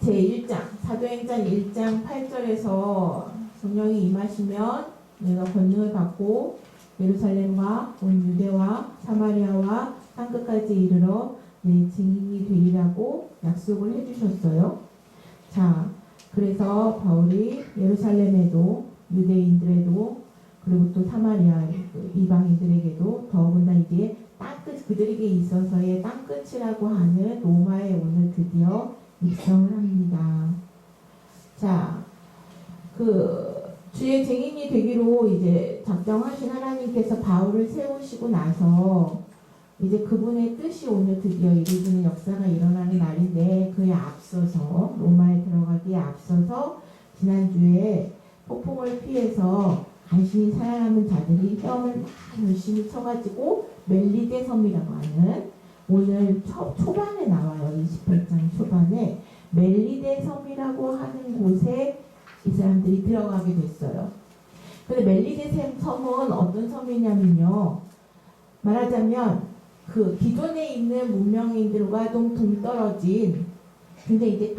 제1장, 사도행전 1장 8절에서 성령이 임하시면 내가 권능을 받고 예루살렘과 온 유대와 사마리아와 땅끝까지 이르러 내 증인이 되리라고 약속을 해주셨어요. 자, 그래서 바울이 예루살렘에도 유대인들에도 그리고 또 사마리아 이방인들에게도 더군다나 이제 땅끝 그들에게 있어서의 땅끝이라고 하는 로마에 오늘 드디어 입성을 합니다. 자, 주의 증인이 되기로 이제 작정하신 하나님께서 바울을 세우시고 나서 이제 그분의 뜻이 오늘 드디어 이루어지는 역사가 일어나는 날인데 그에 앞서서 로마에 들어가기에 앞서서 지난주에 폭풍을 피해서 간신히 살아남은 자들이 헤엄을 막 열심히 쳐가지고 멜리데 섬이라고 하는 오늘 초반에 나와요. 28장 초반에 멜리데 섬이라고 하는 곳에 이 사람들이 들어가게 됐어요. 근데 멜리데 섬은 어떤 섬이냐면요. 말하자면 그 기존에 있는 문명인들과 좀 동떨어진 근데 이제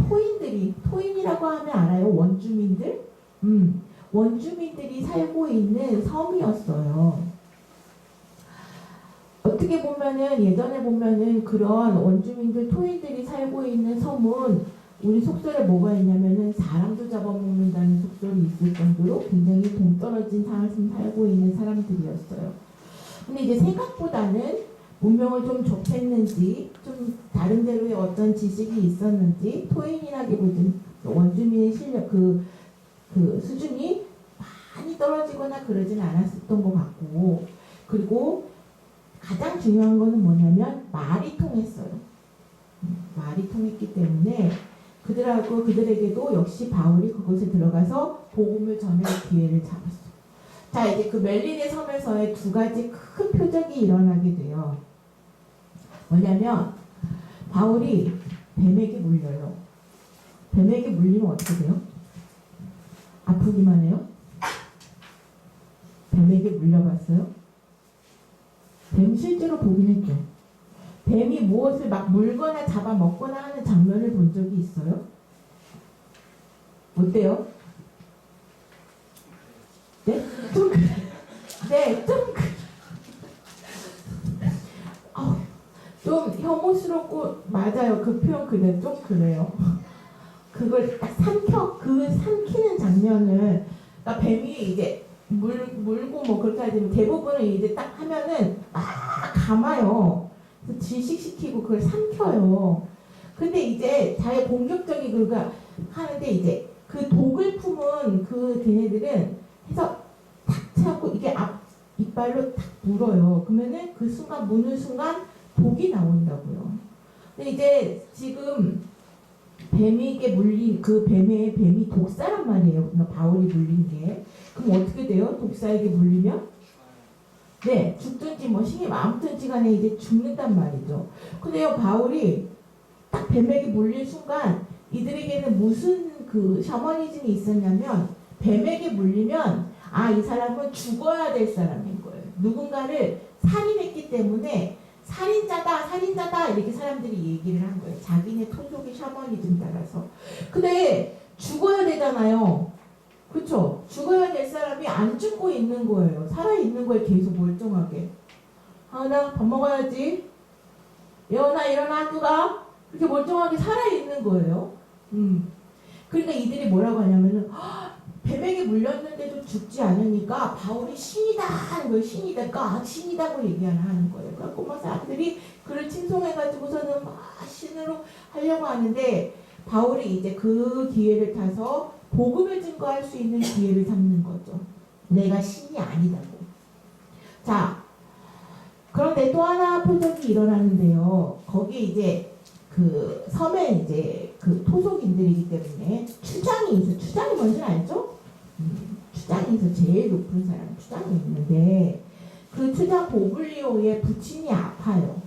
토인이라고 하면 알아요? 원주민들? 원주민들이 살고 있는 섬이었어요. 어떻게 보면은 예전에 보면은 그런 원주민들 토인들이 살고 있는 섬은 우리 속설에 뭐가 있냐면은 사람도 잡아먹는다는 속설이 있을 정도로 굉장히 동떨어진 삶을 살고 있는 사람들이었어요. 근데 이제 생각보다는 문명을 좀 좁혔는지 좀 다른 데로의 어떤 지식이 있었는지 토인이라기보다는 원주민의 실력 그 수준이 많이 떨어지거나 그러진 않았었던 것 같고 그리고 가장 중요한 거는 뭐냐면 말이 통했어요. 말이 통했기 때문에 그들에게도 역시 바울이 그곳에 들어가서 복음을 전할 기회를 잡았어. 자, 이제 그 멜리데 섬에서의 두 가지 큰 표적이 일어나게 돼요. 뭐냐면 바울이 뱀에게 물려요. 뱀에게 물리면 어떻게 돼요? 아프기만 해요? 뱀에게 물려봤어요? 뱀 실제로 보긴 했죠. 뱀이 무엇을 막 물거나 잡아먹거나 하는 장면을 본 적이 있어요? 어때요? 네? 좀 그래. 네, 좀 그래. 좀 혐오스럽고 맞아요. 그 표현 그래. 좀 그래요. 그걸 딱 삼키는 장면을 그러니까 뱀이 이제 물고 뭐 그렇게 하지만 대부분은 이제 딱 하면은 감아요. 질식시키고 그걸 삼켜요. 근데 이제 자기 공격적인 그걸 하는데 이제 그 독을 품은 그 걔네들은 해서 탁 차고 이게 이빨로 탁 물어요. 그러면은 그 순간 무는 순간 독이 나온다고요. 근데 이제 지금 뱀에게 물린 그 뱀이 독사란 말이에요. 그러니까 바울이 물린 게. 그럼 어떻게 돼요? 독사에게 물리면? 네, 죽든지 뭐 신이 아무튼지 간에 이제 죽는단 말이죠. 근데요, 바울이 딱 뱀에게 물린 순간 이들에게는 무슨 그 샤머니즘이 있었냐면 뱀에게 물리면 이 사람은 죽어야 될 사람인 거예요. 누군가를 살인했기 때문에 살인자다 이렇게 사람들이 얘기를 한 거예요. 자기네 토속의 샤머니즘 따라서. 근데 죽어야 되잖아요. 그쵸? 죽어야 될 사람이 안 죽고 있는 거예요. 살아있는 거예요. 계속 멀쩡하게. 나 밥 먹어야지. 예원아 일어나 누가? 그렇게 멀쩡하게 살아있는 거예요. 그러니까 이들이 뭐라고 하냐면은 뱀에게 물렸는데도 죽지 않으니까 바울이 신이다 하는 거예요. 신이다고 얘기하는 거예요. 그래갖고 막 사람들이 그를 칭송해가지고서는 막 신으로 하려고 하는데 바울이 이제 그 기회를 타서 복음을 증거할 수 있는 기회를 잡는 거죠. 내가 신이 아니다고. 자, 그런데 또 하나 표적이 일어나는데요. 거기 이제 그 섬에 이제 그 토속인들이기 때문에 추장이 있어. 추장이 뭔지 알죠? 추장이 있어. 제일 높은 사람 추장이 있는데 그 추장 보블리오의 부친이 아파요.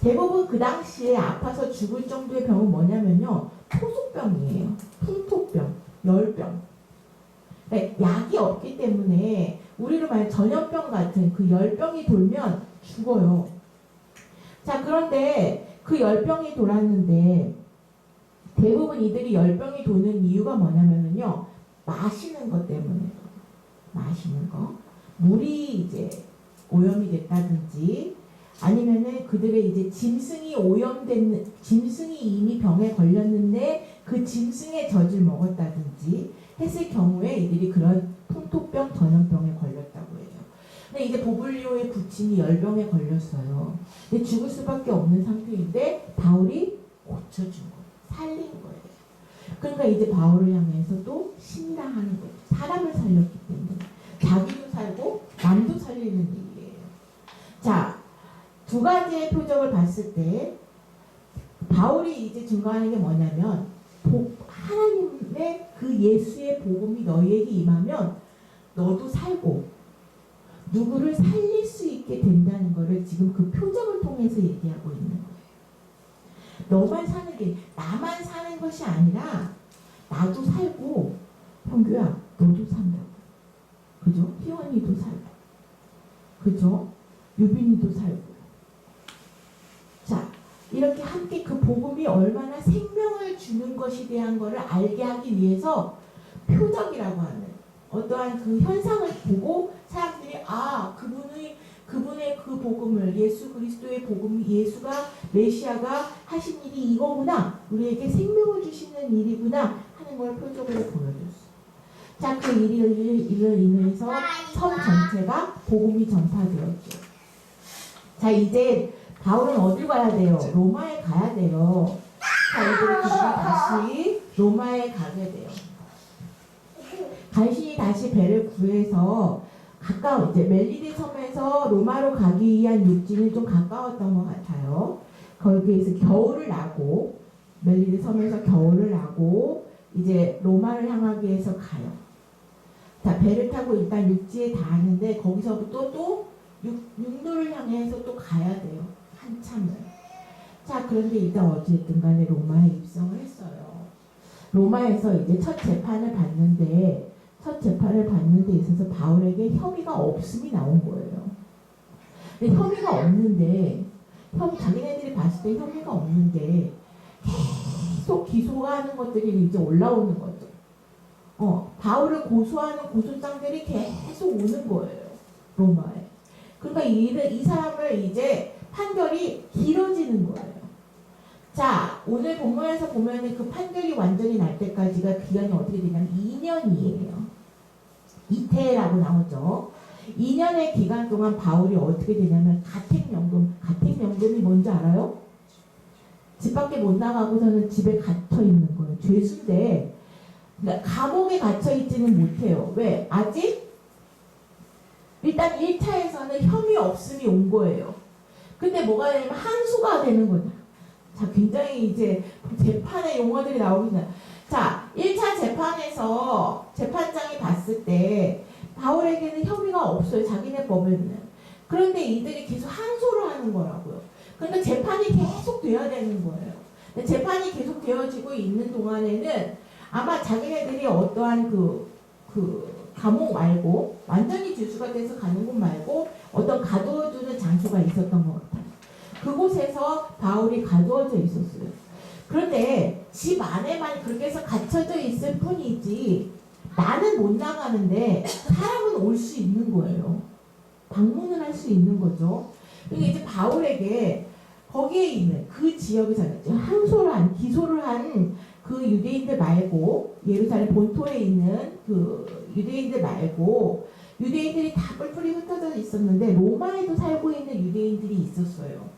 대부분 그 당시에 아파서 죽을 정도의 병은 뭐냐면요. 토속병이에요. 풍토병, 열병. 그러니까 약이 없기 때문에 우리로 말해 전염병 같은 그 열병이 돌면 죽어요. 자, 그런데 그 열병이 돌았는데 대부분 이들이 열병이 도는 이유가 뭐냐면은요, 마시는 것 때문에. 마시는 거. 물이 이제 오염이 됐다든지, 아니면은 그들의 이제 짐승이 짐승이 이미 병에 걸렸는데 그 짐승의 젖을 먹었다든지 했을 경우에 이들이 그런 풍토병, 전염병에 걸렸다고 해요. 근데 이제 보블리오의 부친이 열병에 걸렸어요. 근데 죽을 수밖에 없는 상태인데 바울이 고쳐준 거예요. 살린 거예요. 그러니까 이제 바울을 향해서 또 신당하는 거예요. 사람을 살렸기 때문에. 자기도 살고 남도 살리는 일이에요. 자, 두 가지의 표적을 봤을 때 바울이 이제 증거하는 게 뭐냐면 하나님의 그 예수의 복음이 너희에게 임하면 너도 살고 누구를 살릴 수 있게 된다는 것을 지금 그 표적을 통해서 얘기하고 있는 거예요. 너만 사는 게 나만 사는 것이 아니라 나도 살고 형규야 너도 산다고. 그죠? 희원이도 살고 그죠? 유빈이도 살고. 자, 이렇게 함께 그 복음이 얼마나 생명을 주는 것에 대한 것을 알게 하기 위해서 표적이라고 하는 어떠한 그 현상을 보고 사람들이 그분의 그 복음을 예수 그리스도의 복음 예수가 메시아가 하신 일이 이거구나 우리에게 생명을 주시는 일이구나 하는 걸 표적으로 보여줬어. 자, 그 일을 인해서 성 전체가 복음이 전파되었죠. 자, 이제 바울은 어딜 가야 돼요? 로마에 가야 돼요. 자, 이들이 다시 로마에 가게 돼요. 간신히 다시 배를 구해서 이제 멜리데 섬에서 로마로 가기 위한 육지는 좀 가까웠던 것 같아요. 거기에서 겨울을 나고 멜리데 섬에서 겨울을 나고 이제 로마를 향하기 위해서 가요. 자, 배를 타고 일단 육지에 닿았는데 거기서부터 또 육로를 향해서 또 가야 돼요. 한참을. 자, 그런데 일단 어쨌든 간에 로마에 입성을 했어요. 로마에서 이제 첫 재판을 받는데 데 있어서 바울에게 혐의가 없음이 나온 거예요. 근데 혐의가 없는데 자기네들이 봤을 때 혐의가 없는데 계속 기소하는 것들이 이제 올라오는 거죠. 바울을 고소하는 고소장들이 계속 오는 거예요. 로마에. 그러니까 이 사람을 이제 판결이 길어지는 거예요. 자, 오늘 본문에서 보면은 그 판결이 완전히 날 때까지가 기간이 어떻게 되냐면 2년이에요. 이태라고 나오죠. 2년의 기간 동안 바울이 어떻게 되냐면 가택연금이 뭔지 알아요? 집 밖에 못 나가고서는 집에 갇혀 있는 거예요. 죄수인데 그러니까 감옥에 갇혀 있지는 못해요. 왜? 아직 일단 1차에서는 혐의 없음이 온 거예요. 근데 뭐가 되냐면 항소가 되는 거냐. 자, 굉장히 이제 재판의 용어들이 나오긴 해요. 자, 1차 재판에서 재판장이 봤을 때 바울에게는 혐의가 없어요. 자기네 법에는. 그런데 이들이 계속 항소를 하는 거라고요. 그러니까 재판이 계속 돼야 되는 거예요. 근데 재판이 계속 되어지고 있는 동안에는 아마 자기네들이 어떠한 감옥 말고 완전히 죄수가 돼서 가는 곳 말고 어떤 가둬두는 장소가 있었던 것 같아요. 그곳에서 바울이 가두어져 있었어요. 그런데 집 안에만 그렇게 해서 갇혀져 있을 뿐이지 나는 못 나가는데 사람은 올 수 있는 거예요. 방문을 할 수 있는 거죠. 그러니까 이제 바울에게 거기에 있는 그 지역에서 기소를 한 그 유대인들 말고 예루살렘 본토에 있는 그 유대인들 말고 유대인들이 다 뿔뿔이 흩어져 있었는데 로마에도 살고 있는 유대인들이 있었어요.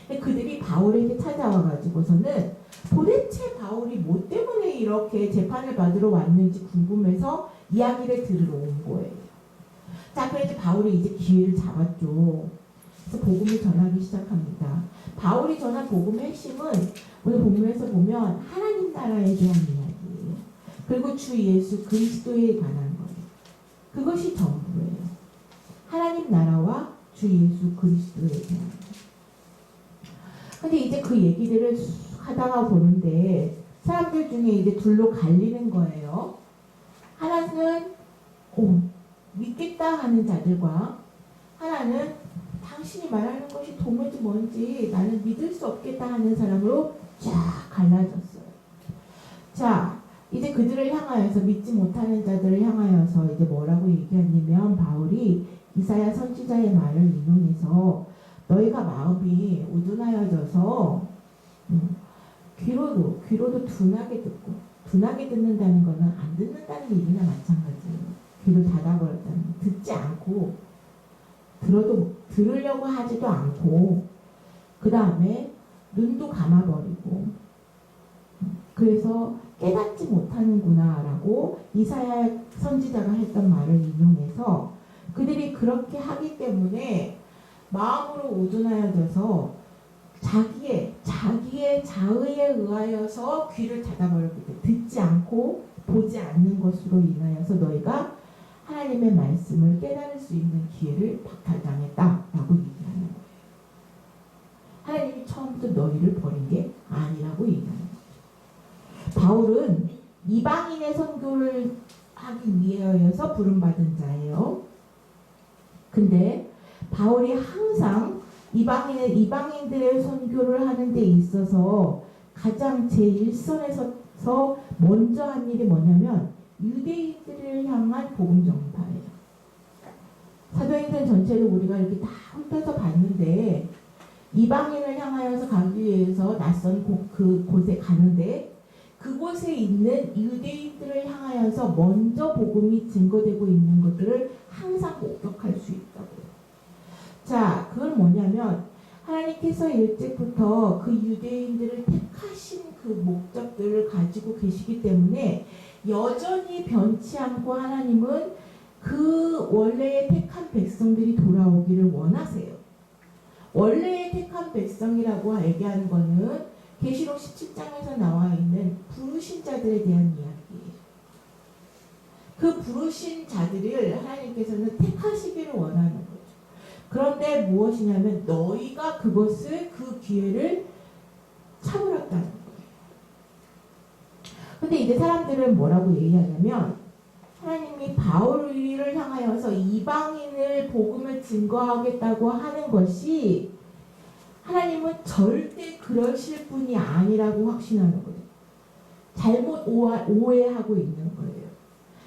그들이 바울에게 찾아와가지고서는 도대체 바울이 뭐 때문에 이렇게 재판을 받으러 왔는지 궁금해서 이야기를 들으러 온 거예요. 자, 그래서 바울이 이제 기회를 잡았죠. 그래서 복음을 전하기 시작합니다. 바울이 전한 복음의 핵심은 오늘 본문에서 보면 하나님 나라에 대한 이야기예요. 그리고 주 예수 그리스도에 관한 거예요. 그것이 전부예요. 하나님 나라와 주 예수 그리스도에 대한 거예요. 근데 이제 그 얘기들을 하다가 보는데 사람들 중에 이제 둘로 갈리는 거예요. 하나는 믿겠다 하는 자들과 하나는 당신이 말하는 것이 도무지 뭔지 나는 믿을 수 없겠다 하는 사람으로 쫙 갈라졌어요. 자, 이제 그들을 향하여서 믿지 못하는 자들을 향하여서 이제 뭐라고 얘기하냐면 바울이 이사야 선지자의 말을 인용해서 너희가 마음이 우둔하여져서 귀로도 둔하게 듣는다는 거는 안 듣는다는 얘기나 마찬가지예요. 귀를 닫아버렸다는 거. 듣지 않고 들으려고 하지도 않고 그 다음에 눈도 감아버리고 그래서 깨닫지 못하는구나 라고 이사야 선지자가 했던 말을 인용해서 그들이 그렇게 하기 때문에 마음으로 우둔하여져서 자기의 자의에 의하여서 귀를 닫아버렸기 때문에 듣지 않고 보지 않는 것으로 인하여서 너희가 하나님의 말씀을 깨달을 수 있는 기회를 박탈당했다라고 얘기하는 거예요. 하나님이 처음부터 너희를 버린 게 아니라고 얘기하는 거죠. 바울은 이방인의 선교를 하기 위하여서 부름받은 자예요. 근데 바울이 항상 이방인들의 선교를 하는 데 있어서 가장 제1선에서 먼저 한 일이 뭐냐면 유대인들을 향한 복음 전파예요. 사도행전 전체를 우리가 이렇게 다 훑어서 봤는데 이방인을 향하여서 가기 위해서 낯선 그곳에 가는데 그곳에 있는 유대인들을 향하여서 먼저 복음이 증거되고 있는 것들을 항상 목격할 수 있다고요. 자, 그건 뭐냐면 하나님께서 일찍부터 그 유대인들을 택하신 그 목적들을 가지고 계시기 때문에 여전히 변치 않고 하나님은 그 원래의 택한 백성들이 돌아오기를 원하세요. 원래의 택한 백성이라고 얘기하는 거는 계시록 17장에서 나와 있는 부르신 자들에 대한 이야기예요. 그 부르신 자들을 하나님께서는 택하시기를 원하는 거죠. 그런데 무엇이냐면 너희가 그 기회를 차버렸다는 거예요. 근데 이제 사람들은 뭐라고 얘기하냐면 하나님이 바울을 향하여서 이방인을 복음을 증거하겠다고 하는 것이 하나님은 절대 그러실 분이 아니라고 확신하는 거예요. 잘못 오해하고 있는 거예요.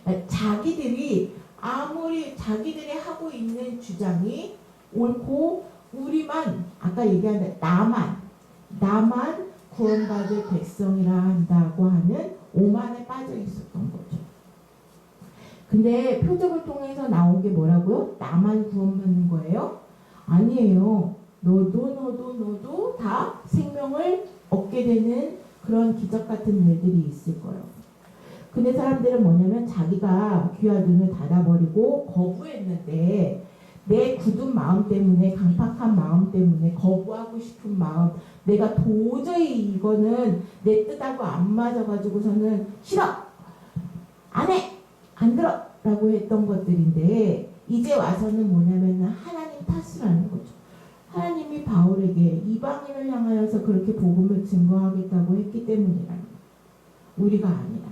그러니까 자기들이 하고 있는 주장이 옳고 우리만 아까 얘기한 나만 구원받을 백성이라 한다고 하는 오만에 빠져 있었던 거죠. 근데 표적을 통해서 나온 게 뭐라고요? 나만 구원받는 거예요? 아니에요. 너도 다 생명을 얻게 되는 그런 기적 같은 일들이 있을 거예요. 근데 사람들은 뭐냐면 자기가 귀와 눈을 닫아버리고 거부했는데 내 굳은 마음 때문에 강팍한 마음 때문에 거부하고 싶은 마음 내가 도저히 이거는 내 뜻하고 안 맞아가지고서는 싫어! 안 해! 안 들어! 라고 했던 것들인데 이제 와서는 뭐냐면 하나님 탓을 하는 거죠. 하나님이 바울에게 이방인을 향하여서 그렇게 복음을 증거하겠다고 했기 때문이라는 거예요. 우리가 아니라.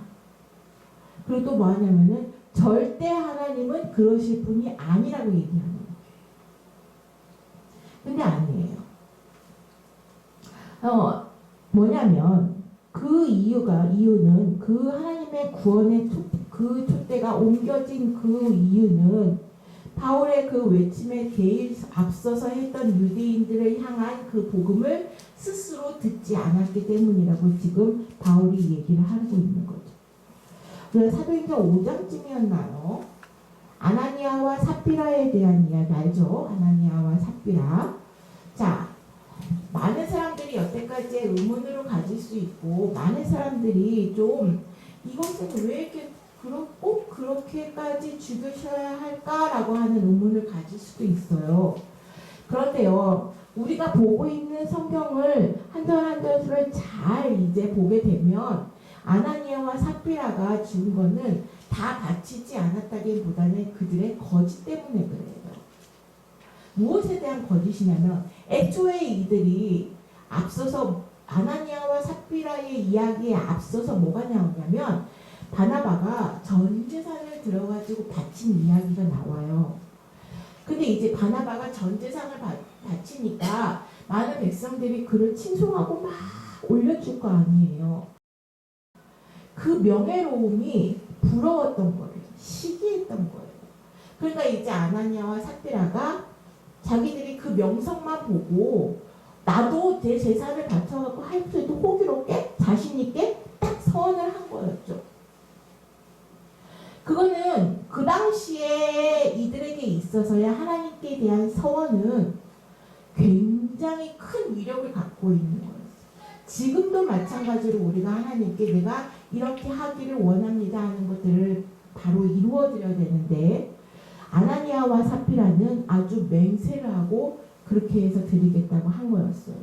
그리고 또 뭐하냐면은 절대 하나님은 그러실 분이 아니라고 얘기하는 거예요. 근데 아니에요. 뭐냐면 그 이유는 그 하나님의 구원의 그 촛대가 옮겨진 그 이유는 바울의 그 외침에 앞서서 했던 유대인들을 향한 그 복음을 스스로 듣지 않았기 때문이라고 지금 바울이 얘기를 하고 있는 거죠. 그래서 사도행전 5장쯤이었나요? 아나니아와 삽비라에 대한 이야기 알죠? 아나니아와 삽비라. 자, 많은 사람들이 여태까지 의문으로 가질 수 있고 많은 사람들이 좀 이것은 왜 이렇게 꼭 그렇게까지 죽으셔야 할까라고 하는 의문을 가질 수도 있어요. 그런데요, 우리가 보고 있는 성경을 한 절 한 절을 잘 이제 보게 되면 아나니아와 삽비라가 죽은 거는 다 다치지 않았다기보다는 그들의 거짓 때문에 그래요. 무엇에 대한 거짓이냐면 애초에 이들이 앞서서 아나니아와 삽비라의 이야기에 앞서서 뭐가 나오냐면 바나바가 전 재산을 들어가지고 바친 이야기가 나와요. 근데 이제 바나바가 전 재산을 바치니까 많은 백성들이 그를 칭송하고 막 올려줄 거 아니에요. 그 명예로움이 부러웠던 거예요. 시기했던 거예요. 그러니까 이제 아나니아와 삽비라가 자기들이 그 명성만 보고 나도 내 재산을 바쳐갖고 하이프에도 호기롭게 자신있게 딱 서원을 한 거였죠. 그거는 그 당시에 이들에게 있어서야 하나님께 대한 서원은 굉장히 큰 위력을 갖고 있는 거예요. 지금도 마찬가지로 우리가 하나님께 내가 이렇게 하기를 원합니다 하는 것들을 바로 이루어드려야 되는데 아나니아와 삽비라는 아주 맹세를 하고 그렇게 해서 드리겠다고 한 거였어요.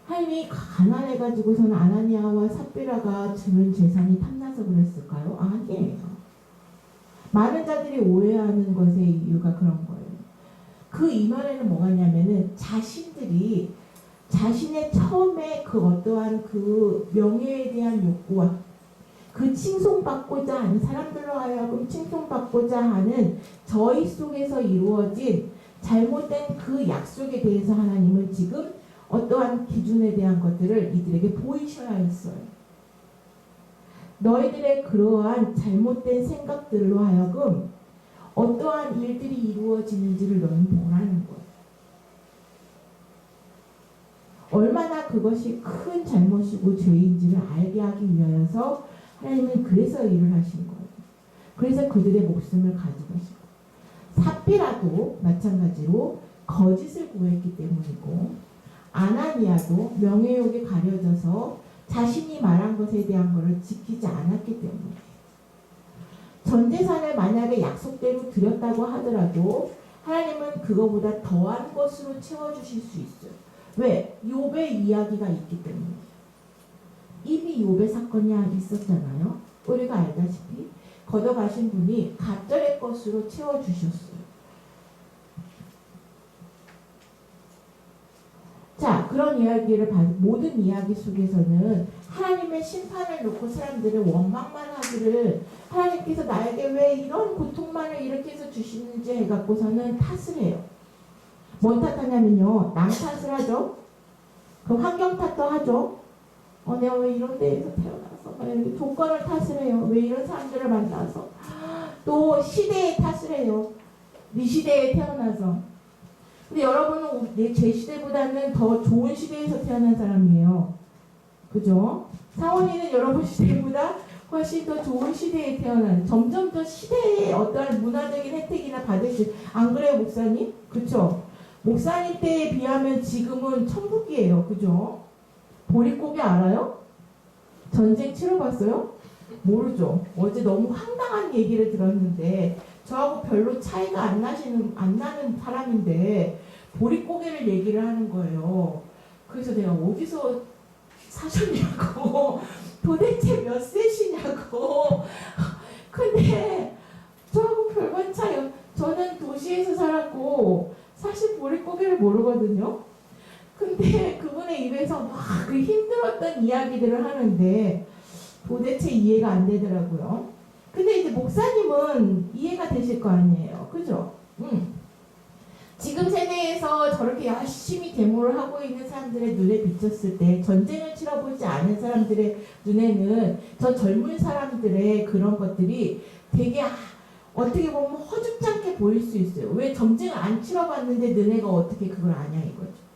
하나님이 가난해가지고서는 아나니아와 삽비라가 주는 재산이 탐나서 그랬을까요? 아니에요. 많은 자들이 오해하는 것의 이유가 그런 거예요. 그 이면에는 뭐가냐면은 자신들이 자신의 처음에 그 어떠한 그 명예에 대한 욕구와 그 칭송받고자 하는 사람들로 하여금 칭송받고자 하는 저희 속에서 이루어진 잘못된 그 약속에 대해서 하나님은 지금 어떠한 기준에 대한 것들을 이들에게 보이셔야 했어요. 너희들의 그러한 잘못된 생각들로 하여금 어떠한 일들이 이루어지는지를 너희는 보라는 거예요. 얼마나 그것이 큰 잘못이고 죄인지를 알게 하기 위하여서 하나님은 그래서 일을 하신 거예요. 그래서 그들의 목숨을 가져가시고 삽비라도 마찬가지로 거짓을 구했기 때문이고 아나니아도 명예욕에 가려져서 자신이 말한 것에 대한 것을 지키지 않았기 때문이에요. 전 재산을 만약에 약속대로 드렸다고 하더라도 하나님은 그거보다 더한 것으로 채워주실 수 있어요. 왜? 욥의 이야기가 있기 때문이에요. 이미 욥의 사건이 있었잖아요. 우리가 알다시피 걷어가신 분이 갑절의 것으로 채워주셨어요. 자, 그런 이야기를 모든 이야기 속에서는 하나님의 심판을 놓고 사람들을 원망만 하기를 하나님께서 나에게 왜 이런 고통만을 이렇게 해서 주시는지 해갖고서는 탓을 해요. 뭔 탓하냐면요. 남 탓을 하죠. 그 환경 탓도 하죠. 내가 왜 이런 데에서 태어나서 이렇게 조건을 탓을 해요. 왜 이런 사람들을 만나서 또 시대의 탓을 해요. 네 시대에 태어나서. 근데 여러분은 제 시대보다는 더 좋은 시대에서 태어난 사람이에요. 그죠? 사원이는 여러분 시대보다 훨씬 더 좋은 시대에 태어난 점점 더 시대의 어떠한 문화적인 혜택이나 받으실 안 그래요 목사님? 그쵸? 목사님 때에 비하면 지금은 천국이에요. 그죠? 보릿고개 알아요? 전쟁 치러봤어요? 모르죠. 어제 너무 황당한 얘기를 들었는데 저하고 별로 차이가 안 나는 사람인데 보릿고개를 얘기를 하는 거예요. 그래서 내가 어디서 사셨냐고 도대체 몇 세시냐고 근데 저하고 별반 차이 저는 도시에서 살았고 사실 보릿고개를 모르거든요. 근데 그분의 입에서 막 그 힘들었던 이야기들을 하는데 도대체 이해가 안 되더라고요. 근데 이제 목사님은 이해가 되실 거 아니에요. 그죠? 지금 세대에서 저렇게 열심히 데모를 하고 있는 사람들의 눈에 비쳤을 때 전쟁을 치러보지 않은 사람들의 눈에는 저 젊은 사람들의 그런 것들이 되게 어떻게 보면 허죽지않게 보일 수 있어요. 왜 전쟁을 안 치러봤는데 너네가 어떻게 그걸 아냐 이거죠.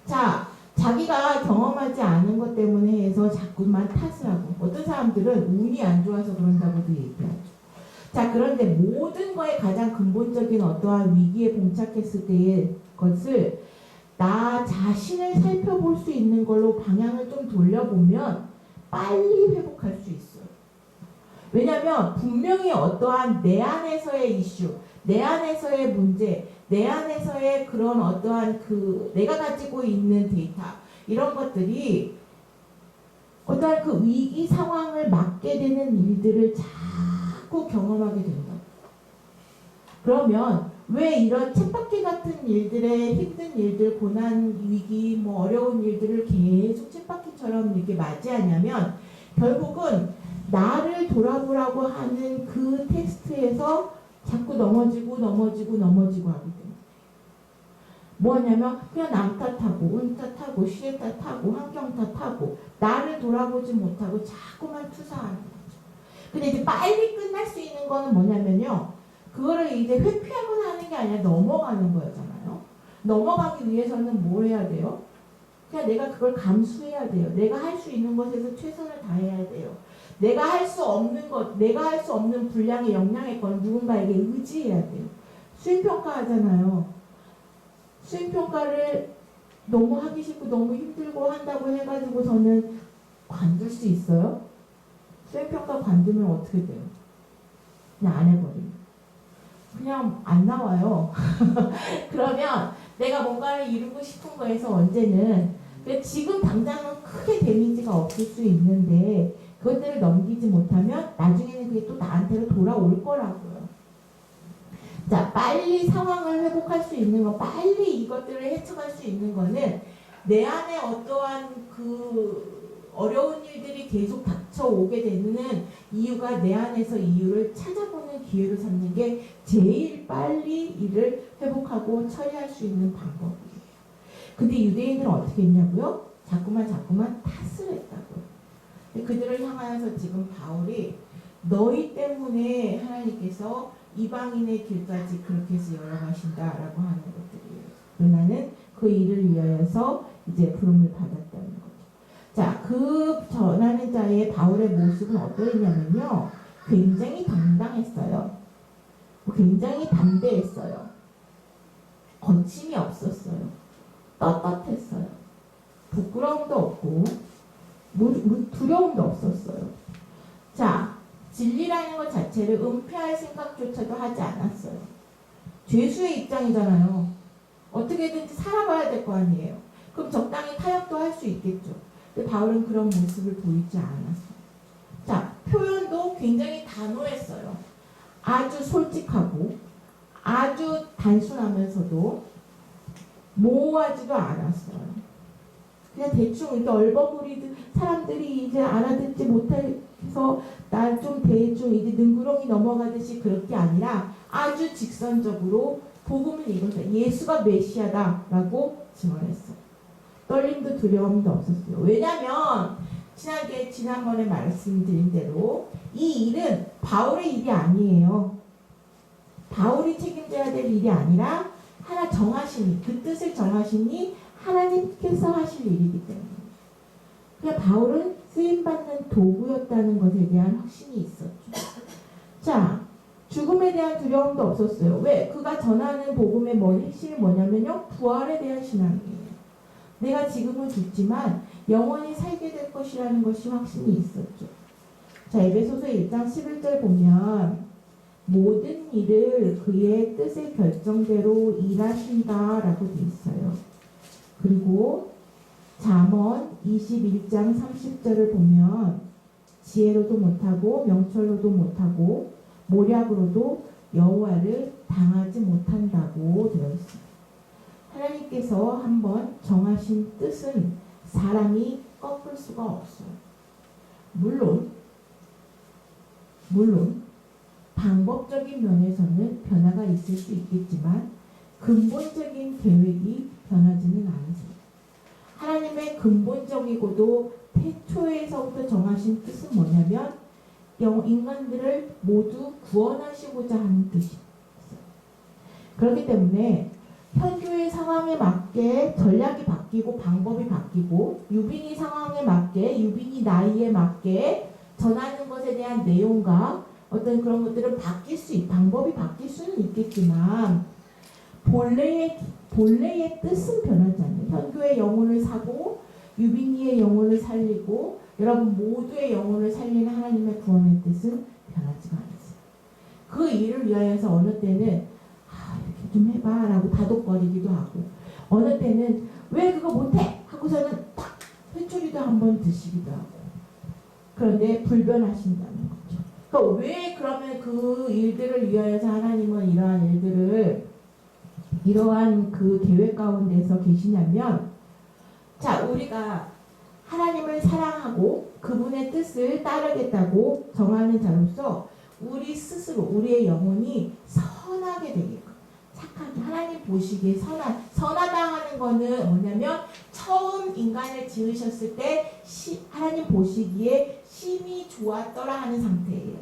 자, 자기가 경험하지 않은 것 때문에 해서 자꾸만 탓을 하고 어떤 사람들은 운이 안 좋아서 그런다고도 얘기하죠. 자, 그런데 모든 거에 가장 근본적인 어떠한 위기에 봉착했을 때의 것을 나 자신을 살펴볼 수 있는 걸로 방향을 좀 돌려보면 빨리 회복할 수 있어요. 왜냐하면 분명히 어떠한 내 안에서의 이슈, 내 안에서의 문제, 내 안에서의 그런 어떠한 그 내가 가지고 있는 데이터 이런 것들이 어떠한 그 위기 상황을 맞게 되는 일들을 자꾸 경험하게 된다. 그러면 왜 이런 쳇바퀴 같은 일들의 힘든 일들, 고난, 위기, 뭐 어려운 일들을 계속 쳇바퀴처럼 이렇게 맞이하냐면 결국은 나를 돌아보라고 하는 그 텍스트에서 자꾸 넘어지고 하기 때문에 뭐냐면 그냥 남 탓하고 운 탓하고 시의 탓하고 환경 탓하고 나를 돌아보지 못하고 자꾸만 투사하는 거죠. 근데 이제 빨리 끝날 수 있는 거는 뭐냐면요. 그거를 이제 회피하거나 하는 게 아니라 넘어가는 거잖아요. 넘어가기 위해서는 뭘 해야 돼요? 그냥 내가 그걸 감수해야 돼요. 내가 할 수 있는 것에서 최선을 다해야 돼요. 내가 할 수 없는 것, 내가 할 수 없는 분량의 역량의 건 누군가에게 의지해야 돼요. 수행평가 하잖아요. 수행평가를 너무 하기 싫고 너무 힘들고 한다고 해가지고 저는 관둘 수 있어요? 수행평가 관두면 어떻게 돼요? 그냥 안 해버려요. 그냥 안 나와요. 그러면 내가 뭔가를 이루고 싶은 거에서 언제는 지금 당장은 크게 데미지가 없을 수 있는데 그것들을 넘기지 못하면 나중에는 그게 또 나한테로 돌아올 거라고요. 자, 빨리 상황을 회복할 수 있는 거, 빨리 이것들을 헤쳐갈 수 있는 거는 내 안에 어떠한 그 어려운 일들이 계속 닥쳐오게 되는 이유가 내 안에서 이유를 찾아보는 기회로 삼는 게 제일 빨리 이를 회복하고 처리할 수 있는 방법이에요. 근데 유대인들은 어떻게 했냐고요? 자꾸만 탓을 했다고요. 그들을 향하여서 지금 바울이 너희 때문에 하나님께서 이방인의 길까지 그렇게 해서 열어가신다라고 하는 것들이에요. 나는 그 일을 위하여서 이제 부름을 받았다는 거죠. 자, 그 전하는 자의 바울의 모습은 어떠했냐면요. 굉장히 당당했어요. 굉장히 담대했어요. 거침이 없었어요. 떳떳했어요. 부끄러움도 없고 두려움도 없었어요. 자, 진리라는 것 자체를 은폐할 생각조차도 하지 않았어요. 죄수의 입장이잖아요. 어떻게든지 살아봐야 될 거 아니에요. 그럼 적당히 타협도 할 수 있겠죠. 근데 바울은 그런 모습을 보이지 않았어요. 자, 표현도 굉장히 단호했어요. 아주 솔직하고 아주 단순하면서도 모호하지도 않았어요. 그냥 대충 이렇게 얼버무리듯 사람들이 이제 알아듣지 못해서 날 좀 대충 이제 능구렁이 넘어가듯이 그럴 게 아니라 아주 직선적으로 복음을 이룬다. 예수가 메시아다라고 증언했어요. 떨림도 두려움도 없었어요. 왜냐하면 지난번에 말씀드린 대로 이 일은 바울의 일이 아니에요. 바울이 책임져야 될 일이 아니라 하나 정하시니, 그 뜻을 정하시니 하나님께서 하실 일이기 때문에. 그냥 바울은 쓰임받는 도구였다는 것에 대한 확신이 있었죠. 자, 죽음에 대한 두려움도 없었어요. 왜? 그가 전하는 복음의 핵심이 뭐냐면요. 부활에 대한 신앙이에요. 내가 지금은 죽지만 영원히 살게 될 것이라는 것이 확신이 있었죠. 자, 에베소서 1장 11절 보면 모든 일을 그의 뜻의 결정대로 일하신다라고 되어 있어요. 그리고 잠언 21장 30절을 보면 지혜로도 못하고 명철로도 못하고 모략으로도 여호와를 당하지 못한다고 되어 있습니다. 하나님께서 한번 정하신 뜻은 사람이 꺾을 수가 없어요. 물론 방법적인 면에서는 변화가 있을 수 있겠지만 근본적인 계획이 변하지는 않으세요. 하나님의 근본적이고도 태초에서부터 정하신 뜻은 뭐냐면 인간들을 모두 구원하시고자 하는 뜻이 있어요. 그렇기 때문에 현교의 상황에 맞게 전략이 바뀌고 방법이 바뀌고 유빈이 상황에 맞게 유빈이 나이에 맞게 전하는 것에 대한 내용과 어떤 그런 것들은 방법이 바뀔 수는 있겠지만 본래의 뜻은 변하지 않아요. 현교의 영혼을 사고 유빈이의 영혼을 살리고 여러분 모두의 영혼을 살리는 하나님의 구원의 뜻은 변하지가 않았어요. 그 일을 위하여서 어느 때는 이렇게 좀 해봐 라고 다독거리기도 하고 어느 때는 왜 그거 못해? 하고서는 딱 회초리도 한번 드시기도 하고 그런데 불변하신다는 거죠. 그러니까 왜 그러면 그 일들을 위하여서 하나님은 이러한 그 계획 가운데서 계시냐면 자, 우리가 하나님을 사랑하고 그분의 뜻을 따르겠다고 정하는 자로서 우리 스스로 우리의 영혼이 선하게 되게끔 착하게 하나님 보시기에 선하다 하는 거는 뭐냐면 처음 인간을 지으셨을 때 하나님 보시기에 심히 좋았더라 하는 상태예요.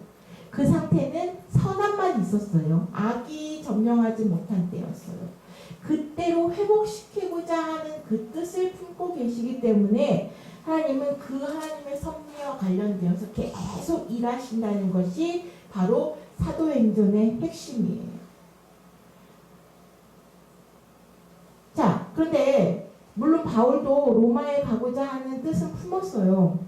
그 상태는 선함만 있었어요. 악이 점령하지 못한 때였어요. 그때로 회복시키고자 하는 그 뜻을 품고 계시기 때문에 하나님은 그 하나님의 섭리와 관련되어서 계속 일하신다는 것이 바로 사도행전의 핵심이에요. 자, 그런데 물론 바울도 로마에 가고자 하는 뜻은 품었어요.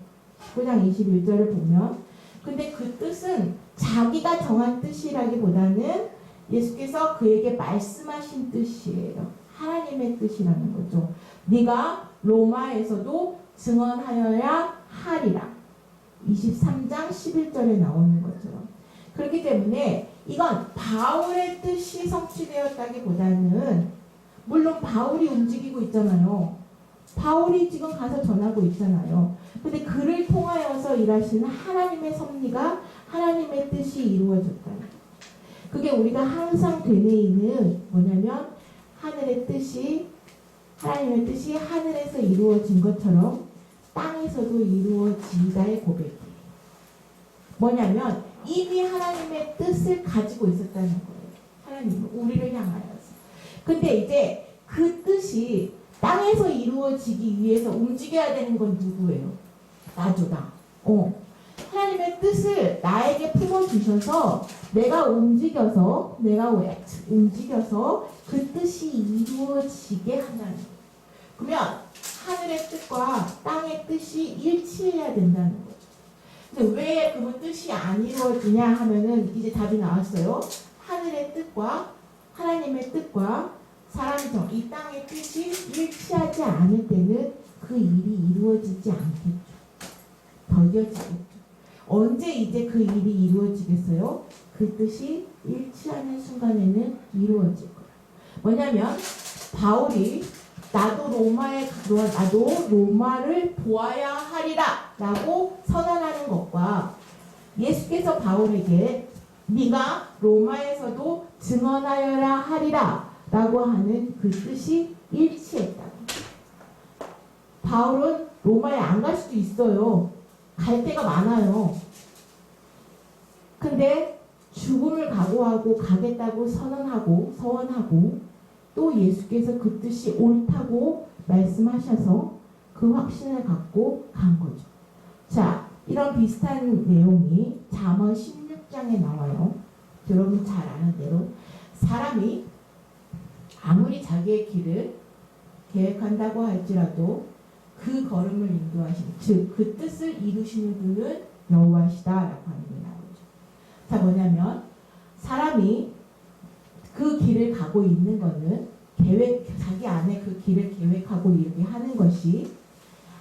19장 21절을 보면. 근데 그 뜻은 자기가 정한 뜻이라기보다는 예수께서 그에게 말씀하신 뜻이에요. 하나님의 뜻이라는 거죠. 네가 로마에서도 증언하여야 하리라. 23장 11절에 나오는 것처럼. 그렇기 때문에 이건 바울의 뜻이 성취되었다기보다는 물론 바울이 움직이고 있잖아요. 바울이 지금 가서 전하고 있잖아요. 근데 그를 통하여서 일하시는 하나님의 섭리가 하나님의 뜻이 이루어졌다. 그게 우리가 항상 되뇌이는 뭐냐면 하늘의 뜻이 하나님의 뜻이 하늘에서 이루어진 것처럼 땅에서도 이루어지다의 고백이에요. 뭐냐면 이미 하나님의 뜻을 가지고 있었다는 거예요. 하나님은 우리를 향하여서. 근데 이제 그 뜻이 땅에서 이루어지기 위해서 움직여야 되는 건 누구예요? 나죠, 나. 하나님의 뜻을 나에게 품어주셔서 내가 움직여서 그 뜻이 이루어지게 한다는 거예요. 그러면 하늘의 뜻과 땅의 뜻이 일치해야 된다는 거죠. 근데 왜 그러면 뜻이 안 이루어지냐 하면은 이제 답이 나왔어요. 하늘의 뜻과 하나님의 뜻과 이 땅의 뜻이 일치하지 않을 때는 그 일이 이루어지지 않겠죠. 더뎌지겠죠. 언제 이제 그 일이 이루어지겠어요? 그 뜻이 일치하는 순간에는 이루어질 거예요. 뭐냐면 바울이 나도 로마를 보아야 하리라 라고 선언하는 것과 예수께서 바울에게 네가 로마에서도 증언하여야 하리라 라고 하는 그 뜻이 일치했다고. 바울은 로마에 안 갈 수도 있어요. 갈 데가 많아요. 근데 죽음을 각오하고 가겠다고 서원하고 또 예수께서 그 뜻이 옳다고 말씀하셔서 그 확신을 갖고 간 거죠. 자, 이런 비슷한 내용이 잠언 16장에 나와요. 여러분 잘 아는 대로 사람이 아무리 자기의 길을 계획한다고 할지라도 그 걸음을 인도하시는, 즉 그 뜻을 이루시는 분은 여호와시다라고 하는 게 나오죠. 자, 뭐냐면 사람이 그 길을 가고 있는 거는 자기 안에 그 길을 계획하고 이렇게 하는 것이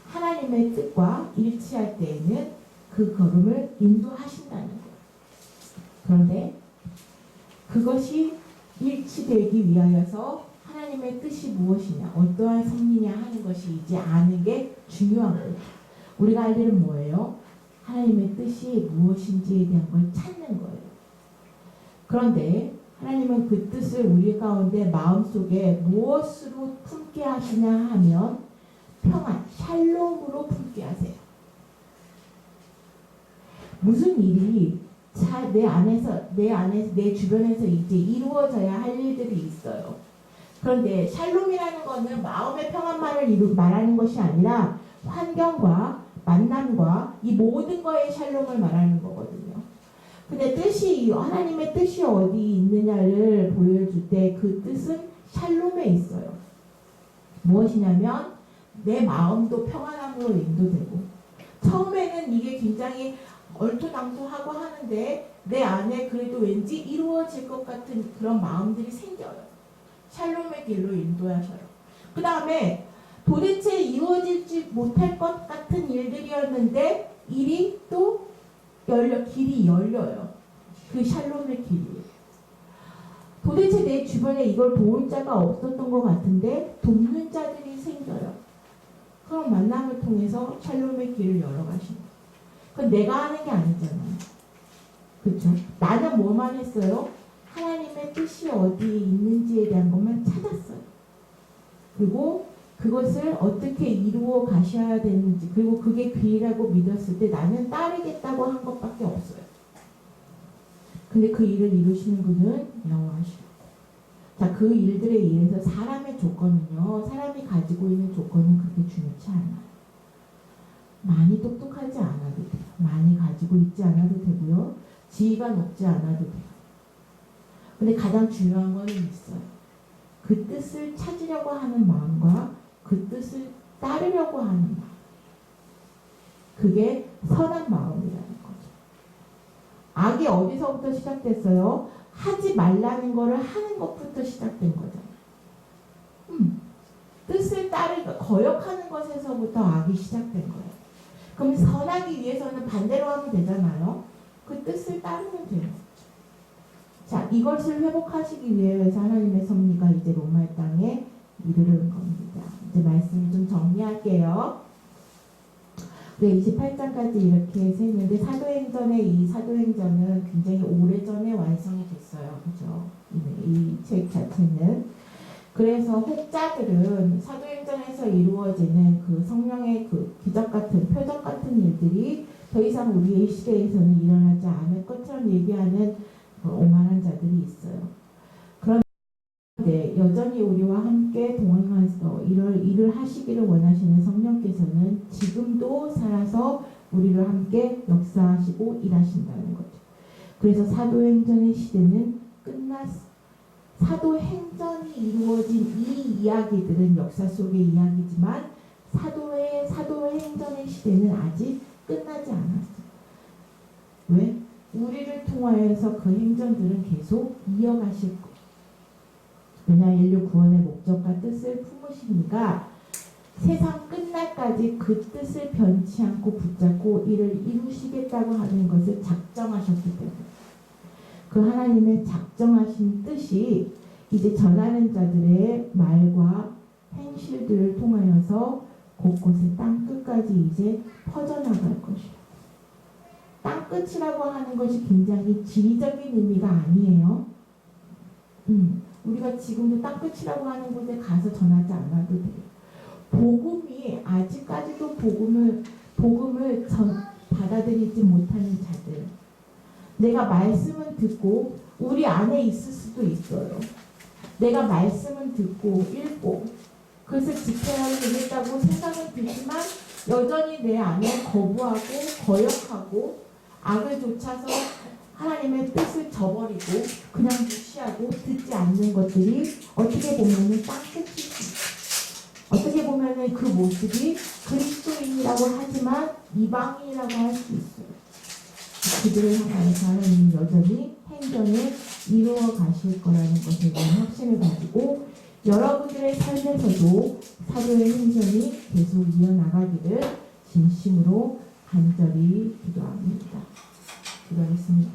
하나님의 뜻과 일치할 때에는 그 걸음을 인도하신다는 거예요. 그런데 그것이 일치되기 위하여서 하나님의 뜻이 무엇이냐, 어떠한 섭리냐 하는 것이 이제 아는 게 중요한 거예요. 우리가 할 일은 뭐예요? 하나님의 뜻이 무엇인지에 대한 걸 찾는 거예요. 그런데 하나님은 그 뜻을 우리 가운데 마음속에 무엇으로 품게 하시냐 하면 평안, 샬롬으로 품게 하세요. 무슨 일이 내 주변에서 이제 이루어져야 할 일들이 있어요. 그런데 샬롬이라는 것은 마음의 평안만을 말하는 것이 아니라 환경과 만남과 이 모든 거의 샬롬을 말하는 거거든요. 근데 하나님의 뜻이 어디 있느냐를 보여줄 때 그 뜻은 샬롬에 있어요. 무엇이냐면 내 마음도 평안함으로 인도되고, 처음에는 이게 굉장히 얼토당토하고 하는데 내 안에 그래도 왠지 이루어질 것 같은 그런 마음들이 생겨요. 샬롬의 길로 인도하셔요. 그 다음에 도대체 이루어질지 못할 것 같은 일들이었는데 길이 열려요. 그 샬롬의 길이. 도대체 내 주변에 이걸 도울 자가 없었던 것 같은데 돕는 자들이 생겨요. 그런 만남을 통해서 샬롬의 길을 열어가시는 거예요. 그건 내가 하는 게 아니잖아요. 그렇죠? 나는 뭐만 했어요? 하나님의 뜻이 어디에 있는지에 대한 것만 찾았어요. 그리고 그것을 어떻게 이루어 가셔야 되는지, 그리고 그게 귀라고 믿었을 때 나는 따르겠다고 한 것밖에 없어요. 근데 그 일을 이루시는 분은 여호와시라고. 자, 그 일들에 의해서 사람의 조건은요, 사람이 가지고 있는 조건은 그렇게 중요치 않아요. 많이 똑똑하지 않아도 돼요. 많이 가지고 있지 않아도 되고요. 지위가 높지 않아도 돼요. 근데 가장 중요한 건 있어요. 그 뜻을 찾으려고 하는 마음과 그 뜻을 따르려고 하는 마음. 그게 선한 마음이라는 거죠. 악이 어디서부터 시작됐어요? 하지 말라는 거를 하는 것부터 시작된 거잖아요. 뜻을 따르고 거역하는 것에서부터 악이 시작된 거예요. 그럼 선하기 위해서는 반대로 하면 되잖아요. 그 뜻을 따르면 돼요. 자, 이것을 회복하시기 위해서 하나님의 섭리가 이제 로마 땅에 이르는 겁니다. 이제 말씀을 좀 정리할게요. 네, 28장까지 이렇게 해서 했는데 이 사도행전은 굉장히 오래전에 완성이 됐어요. 그죠? 이 책 자체는. 그래서 혹자들은 사도행전에서 이루어지는 그 성령의 그 기적 같은 표적 같은 일들이 더 이상 우리의 시대에서는 일어나지 않을 것처럼 얘기하는 오만한 자들이 있어요. 그런데 여전히 우리와 함께 동행하서 일을 하시기를 원하시는 성령께서는 지금도 살아서 우리를 함께 역사하시고 일하신다는 거죠. 그래서 사도행전의 시대는 끝났습니다. 사도행전이 이루어진 이 이야기들은 역사 속의 이야기지만 사도행전의 시대는 아직 끝나지 않았어요. 왜? 우리를 통하여서 그 행전들은 계속 이어가실 거예요. 왜냐, 인류 구원의 목적과 뜻을 품으시니까 세상 끝날까지 그 뜻을 변치 않고 붙잡고 이를 이루시겠다고 하는 것을 작정하셨기 때문에 그 하나님의 작정하신 뜻이 이제 전하는 자들의 말과 행실들을 통하여서 곳곳에 땅끝까지 이제 퍼져나갈 것이에요. 땅끝이라고 하는 것이 굉장히 지리적인 의미가 아니에요. 우리가 지금도 땅끝이라고 하는 곳에 가서 전하지 않아도 돼요. 복음이 아직까지도 복음을 받아들이지 못하는 자들. 내가 말씀은 듣고 우리 안에 있을 수도 있어요. 내가 말씀은 듣고 읽고 그것을 지켜야 되겠다고 생각은 들지만 여전히 내 안에 거부하고 거역하고 악을 좇아서 하나님의 뜻을 저버리고 그냥 무시하고 듣지 않는 것들이 어떻게 보면은 땅끝일 수 있어요. 어떻게 보면은 그 모습이 그리스도인이라고 하지만 이방인이라고 할 수 있어요. 그들을 향하여서 하나님은 여전히 행전을 이루어 가실 거라는 것에 대한 확신을 가지고 여러분들의 삶에서도 사도의 행전이 계속 이어나가기를 진심으로 간절히 기도합니다. 기도하겠습니다.